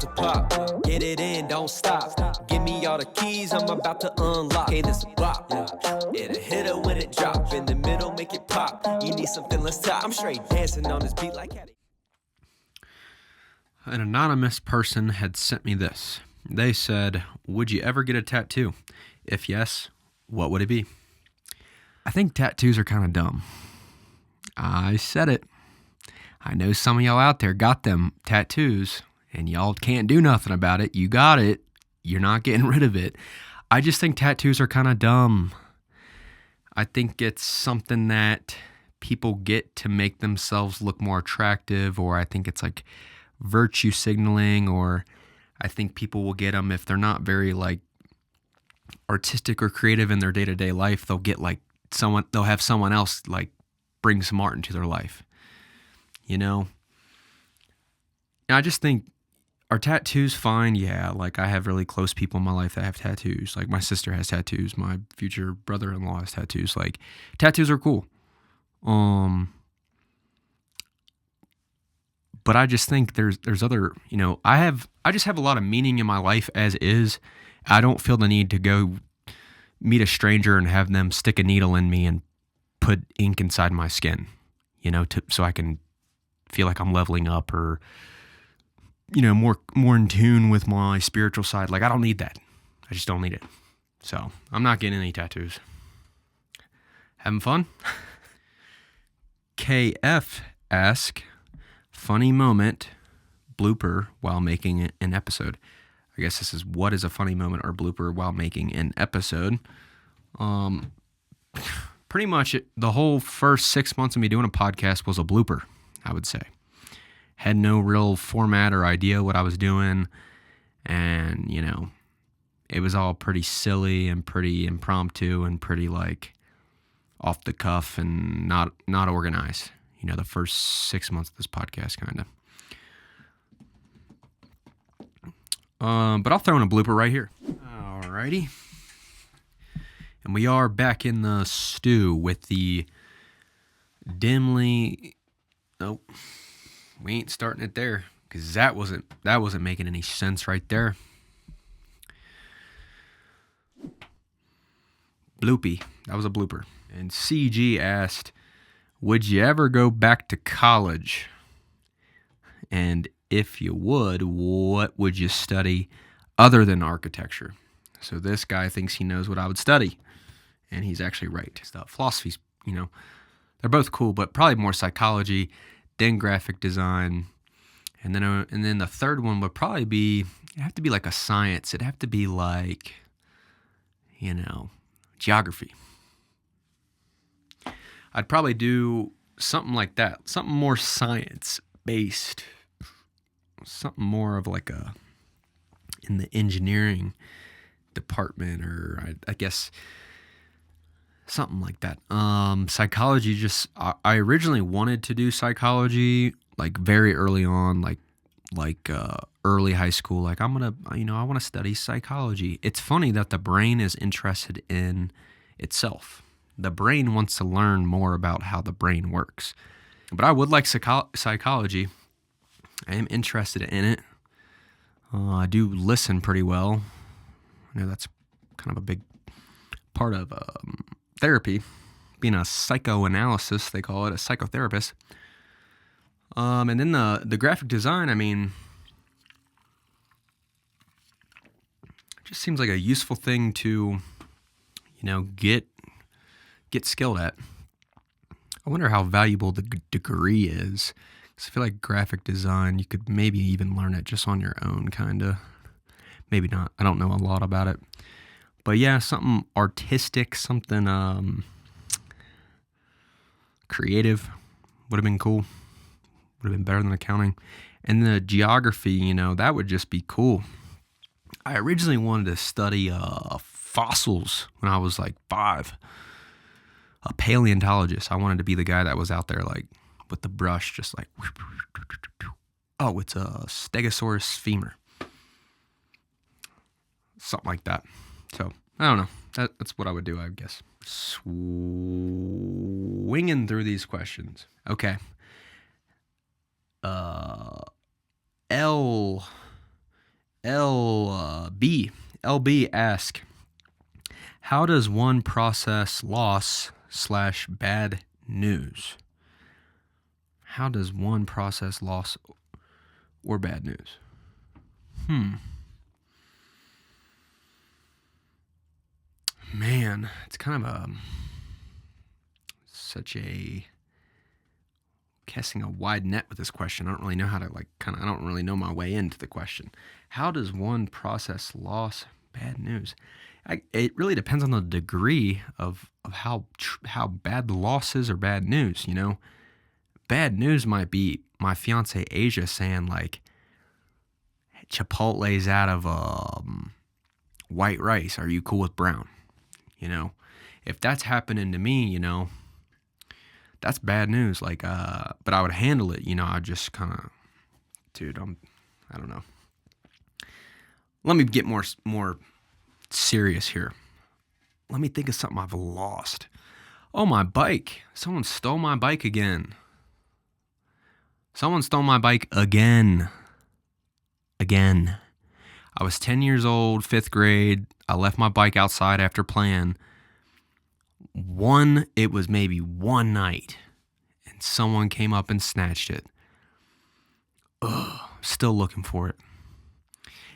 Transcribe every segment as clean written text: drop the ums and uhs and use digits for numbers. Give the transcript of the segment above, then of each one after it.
about to pop. Get it in, don't stop. Give me all the keys, I'm about to unlock. Hey, this a bop. It'll hit it when it drop. In the middle, make it pop. You need something, let's top. I'm straight dancing on this beat like Caddy. An anonymous person had sent me this. They said, would you ever get a tattoo? If yes, what would it be? I think tattoos are kind of dumb. I said it. I know some of y'all out there got them tattoos and y'all can't do nothing about it. You got it. You're not getting rid of it. I just think tattoos are kind of dumb. I think it's something that people get to make themselves look more attractive, or I think it's like virtue signaling, or I think people will get them if they're not very like artistic or creative in their day-to-day life. They'll get like they'll have someone else like bring some art into their life, you know? And I just think, are tattoos fine? Yeah, like I have really close people in my life that have tattoos. Like my sister has tattoos. My future brother-in-law has tattoos. Like tattoos are cool. But I just think there's other, you know, I just have a lot of meaning in my life as is. I don't feel the need to go meet a stranger and have them stick a needle in me and put ink inside my skin, you know, so I can feel like I'm leveling up, or, you know, more in tune with my spiritual side. Like I don't need that. I just don't need it. So I'm not getting any tattoos. Having fun? KF asked, funny moment, blooper while making an episode. I guess this is, what is a funny moment or blooper while making an episode? Pretty much the whole first 6 months of me doing a podcast was a blooper, I would say. Had no real format or idea what I was doing. And, you know, it was all pretty silly and pretty impromptu and pretty like off the cuff and not organized. You know, the first 6 months of this podcast, kind of. But I'll throw in a blooper right here. Alrighty. And we are back in the stew with the dimly... Nope. We ain't starting it there, because that wasn't making any sense right there. Bloopy. That was a blooper. And CG asked, would you ever go back to college? And if you would, what would you study other than architecture? So this guy thinks he knows what I would study, and he's actually right. Philosophy's, you know, they're both cool, but probably more psychology, then graphic design, and then the third one would probably be, it'd have to be like a science. It'd have to be like, you know, geography. I'd probably do something like that, something more science-based, something more of like in the engineering department, or I guess something like that. Psychology, I originally wanted to do psychology like very early on, like early high school. Like I want to study psychology. It's funny that the brain is interested in itself. The brain wants to learn more about how the brain works. But I would like psychology. I am interested in it. I do listen pretty well. I know that's kind of a big part of therapy, being a psychoanalysis, they call it, a psychotherapist. And then the graphic design, I mean, it just seems like a useful thing to, you know, get skilled at. I wonder how valuable the degree is. Because I feel like graphic design, you could maybe even learn it just on your own, kind of. Maybe not. I don't know a lot about it. But yeah, something artistic, something creative would have been cool. Would have been better than accounting. And the geography, you know, that would just be cool. I originally wanted to study fossils when I was like 5. A paleontologist. I wanted to be the guy that was out there like with the brush, just like, oh, it's a Stegosaurus femur. Something like that. So, I don't know. That's what I would do, I guess. Swinging through these questions. Okay. L LB ask, how does one process loss / bad news? How does one process loss or bad news? Man, it's kind of casting a wide net with this question. I don't really know how to I don't really know my way into the question. How does one process loss, bad news? It really depends on the degree of how bad the loss is or bad news, you know? Bad news might be my fiance Asia saying like, Chipotle's out of white rice. Are you cool with brown? You know, if that's happening to me, you know, that's bad news. Like, but I would handle it. You know, I just kind of, I don't know. Let me get more serious here. Let me think of something I've lost. Oh, my bike. Someone stole my bike again. Someone stole my bike again. I was 10 years old, 5th grade. I left my bike outside after playing. It was maybe one night, and someone came up and snatched it. Still looking for it.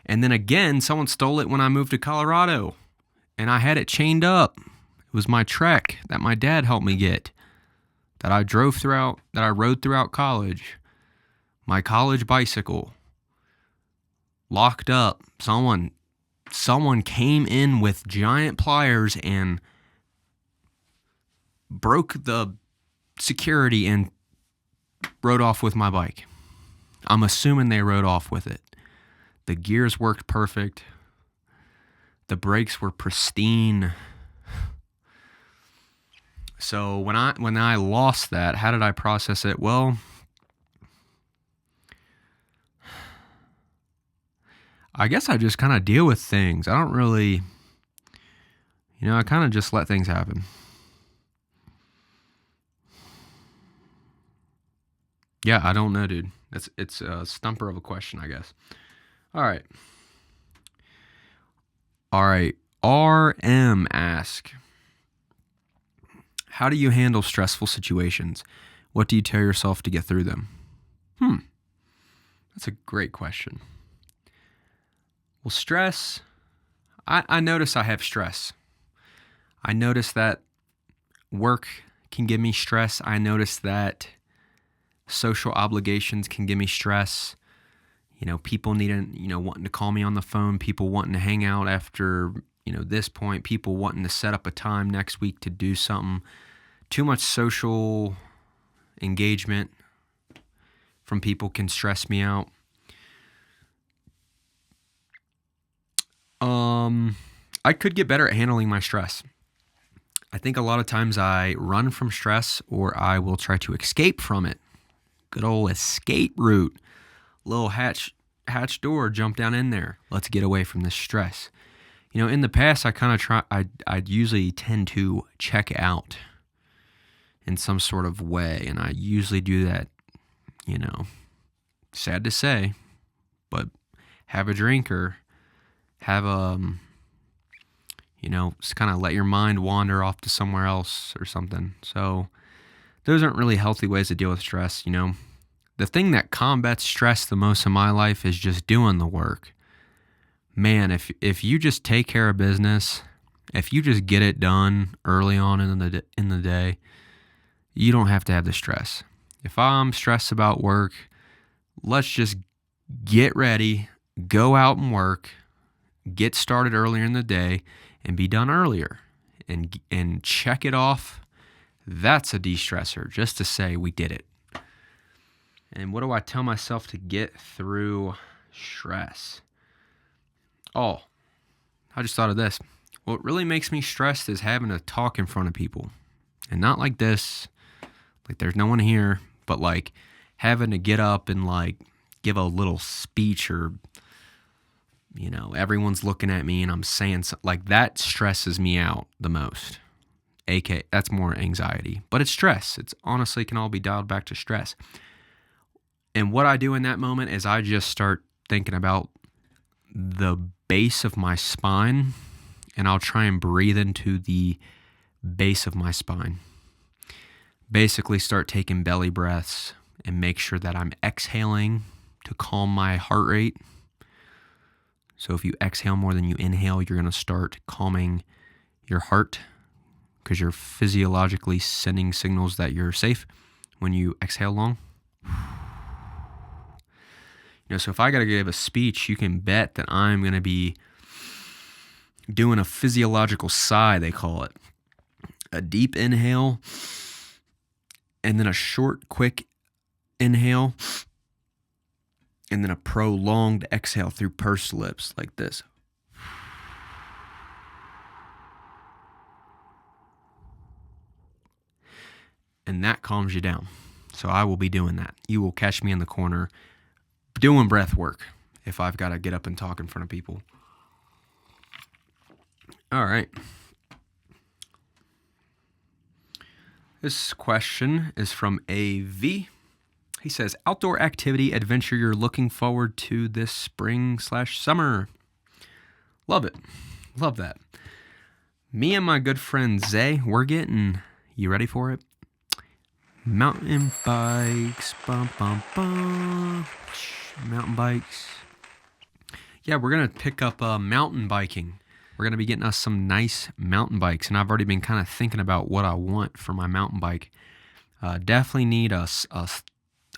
And then again, someone stole it when I moved to Colorado, and I had it chained up. It was my Trek that my dad helped me get, that I rode throughout college. My college bicycle. Locked up. Someone came in with giant pliers and broke the security and rode off with my bike. I'm assuming they rode off with it. The gears worked perfect. The brakes were pristine. So when I lost that, how did I process it? Well, I guess I just kind of deal with things. I don't really, I kind of just let things happen. Yeah, I don't know, dude. It's a stumper of a question, I guess. All right. RM ask, how do you handle stressful situations? What do you tell yourself to get through them? That's a great question. Well, stress, I notice I have stress. I notice that work can give me stress. I notice that social obligations can give me stress. People wanting to call me on the phone, people wanting to hang out after, this point, people wanting to set up a time next week to do something. Too much social engagement from people can stress me out. I could get better at handling my stress. I think a lot of times I run from stress or I will try to escape from it. Good old escape route. Little hatch door, jump down in there. Let's get away from this stress. In the past, I'd usually tend to check out in some sort of way. And I usually do that, sad to say, but have a drink or have just kind of let your mind wander off to somewhere else or something. So those aren't really healthy ways to deal with stress. The thing that combats stress the most in my life is just doing the work. Man, if you just take care of business, if you just get it done early on in the day, you don't have to have the stress. If I'm stressed about work, let's just get ready, go out and work, get started earlier in the day, and be done earlier, and check it off. That's a de-stressor, just to say we did it. And what do I tell myself to get through stress? Oh, I just thought of this. What really makes me stressed is having to talk in front of people. And not like this, like there's no one here, but like having to get up and like give a little speech or, everyone's looking at me and I'm saying something. Like that stresses me out the most. That's more anxiety. But it's stress. It's honestly can all be dialed back to stress. And what I do in that moment is I just start thinking about the base of my spine, and I'll try and breathe into the base of my spine. Basically start taking belly breaths and make sure that I'm exhaling to calm my heart rate. So if you exhale more than you inhale, you're going to start calming your heart because you're physiologically sending signals that you're safe when you exhale long. So if I got to give a speech, you can bet that I'm going to be doing a physiological sigh, they call it. A deep inhale, and then a short, quick inhale, and then a prolonged exhale through pursed lips like this. And that calms you down. So I will be doing that. You will catch me in the corner doing breath work if I've got to get up and talk in front of people. All right. This question is from AV. He says, outdoor activity adventure you're looking forward to this spring/summer. Love it. Love that. Me and my good friend Zay, we're getting, you ready for it? Mountain bikes. Bum, bum, bum. Mountain bikes. Yeah, we're going to pick up mountain biking. We're going to be getting us some nice mountain bikes, and I've already been kind of thinking about what I want for my mountain bike. Definitely need a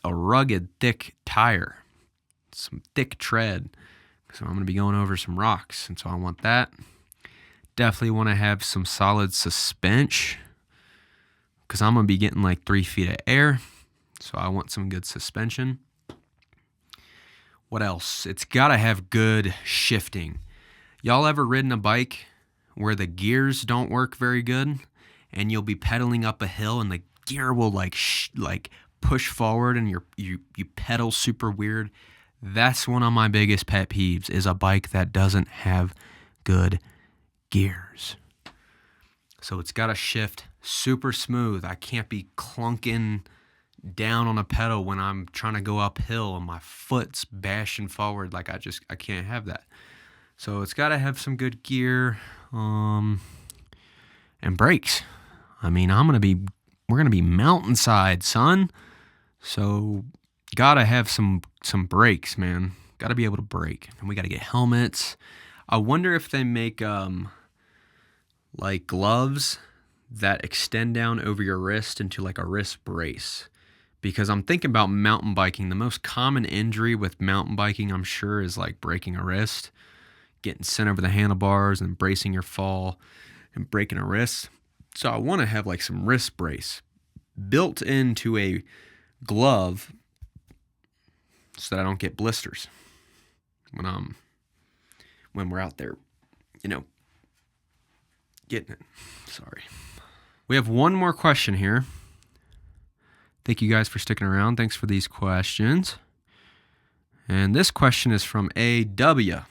rugged, thick tire, some thick tread, so I'm going to be going over some rocks, and so I want that. Definitely want to have some solid suspension, because I'm going to be getting like 3 feet of air, so I want some good suspension. What else? It's got to have good shifting. Y'all ever ridden a bike where the gears don't work very good, and you'll be pedaling up a hill and the gear will like push forward and you pedal super weird? That's one of my biggest pet peeves, is a bike that doesn't have good gears. So it's got to shift super smooth. I can't be clunking down on a pedal when I'm trying to go uphill and my foot's bashing forward. Like I can't have that. So it's got to have some good gear, and brakes. I mean, we're going to be mountainside, son. So got to have some brakes, man. Got to be able to brake. And we got to get helmets. I wonder if they make like gloves that extend down over your wrist into like a wrist brace. Because I'm thinking about mountain biking. The most common injury with mountain biking, I'm sure, is like breaking a wrist, getting sent over the handlebars and bracing your fall and breaking a wrist. So I want to have like some wrist brace built into a glove so that I don't get blisters when we're out there, getting it. Sorry. We have one more question here. Thank you guys for sticking around. Thanks for these questions. And this question is from AW.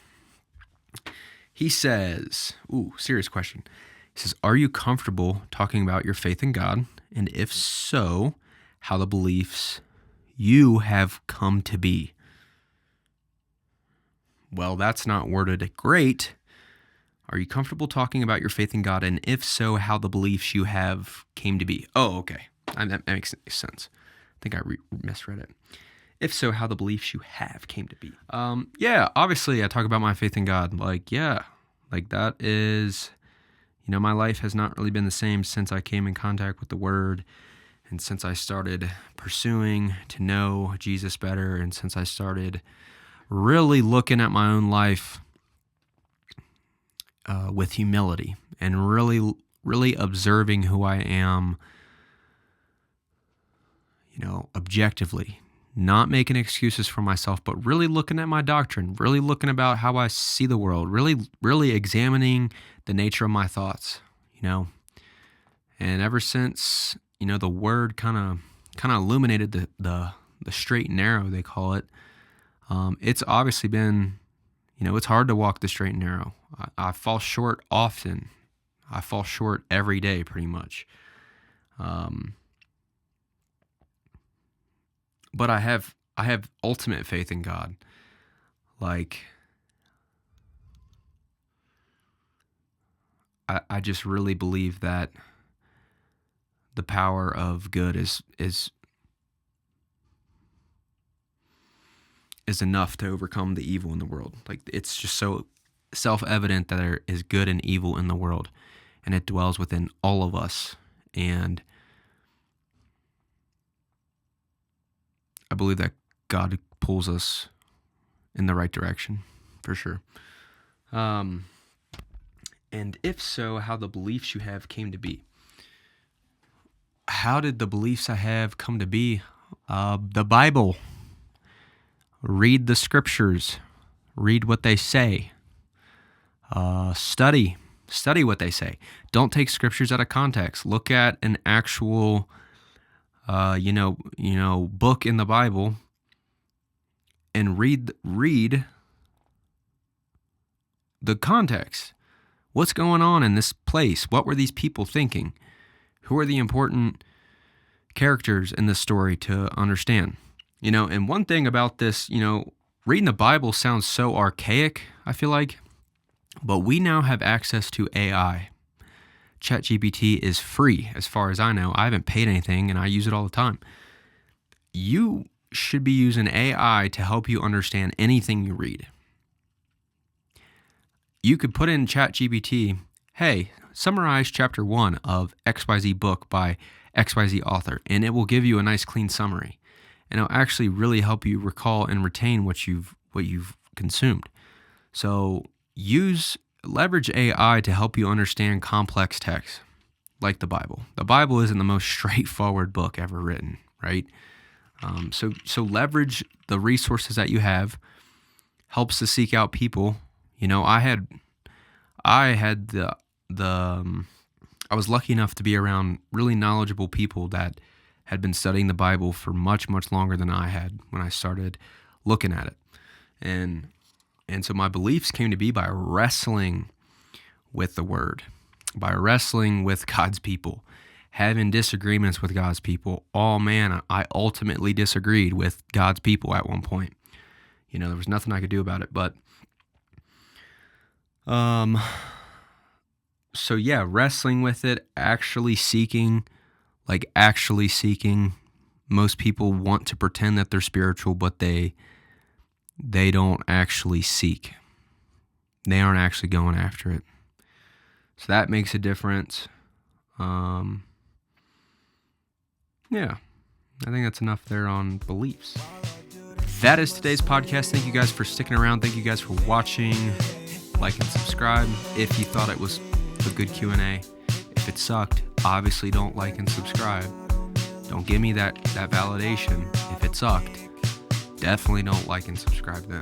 He says, serious question. He says, are you comfortable talking about your faith in God? And if so, how the beliefs you have come to be? Well, that's not worded great. Are you comfortable talking about your faith in God? And if so, how the beliefs you have came to be? Oh, okay. That makes sense. I think I misread it. If so, how the beliefs you have came to be. Yeah, obviously I talk about my faith in God. Like that is, my life has not really been the same since I came in contact with the Word, and since I started pursuing to know Jesus better, and since I started really looking at my own life with humility and really observing who I am, objectively, not making excuses for myself, but really looking at my doctrine, really looking about how I see the world, really examining the nature of my thoughts, and ever since, the Word kind of illuminated the straight and narrow, they call it. It's obviously been, it's hard to walk the straight and narrow. I fall short often. I fall short every day, pretty much. But I have ultimate faith in God. Like, I just really believe that the power of good is enough to overcome the evil in the world. Like, it's just so self-evident that there is good and evil in the world, and it dwells within all of us. And I believe that God pulls us in the right direction, for sure. And if so, how the beliefs you have came to be. How did the beliefs I have come to be? The Bible. Read the scriptures. Read what they say. Study what they say. Don't take scriptures out of context. Look at an actual, book in the Bible, and read the context. What's going on in this place? What were these people thinking? Who are the important characters in this story to understand? And one thing about this, reading the Bible sounds so archaic, I feel like, but we now have access to AI. ChatGPT is free, as far as I know. I haven't paid anything, and I use it all the time. You should be using AI to help you understand anything you read. You could put in ChatGPT, hey, summarize chapter 1 of XYZ book by XYZ author, and it will give you a nice clean summary. And it'll actually really help you recall and retain what you've consumed. So leverage AI to help you understand complex texts like the Bible. The Bible isn't the most straightforward book ever written, right? So leverage the resources that you have. Helps to seek out people. I was lucky enough to be around really knowledgeable people that had been studying the Bible for much, much longer than I had when I started looking at it. And so my beliefs came to be by wrestling with the Word, by wrestling with God's people, having disagreements with God's people. Oh man, I ultimately disagreed with God's people at one point. There was nothing I could do about it. But so yeah, wrestling with it, actually seeking. Most people want to pretend that they're spiritual, but they don't actually seek. They aren't actually going after it. So that makes a difference. Yeah, I think that's enough there on beliefs. That is today's podcast. Thank you guys for sticking around. Thank you guys for watching. Like and subscribe if you thought it was a good Q&A. If it sucked, obviously don't like and subscribe. Don't give me that validation. If it sucked, definitely don't like and subscribe then.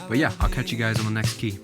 But yeah, I'll catch you guys on the next key.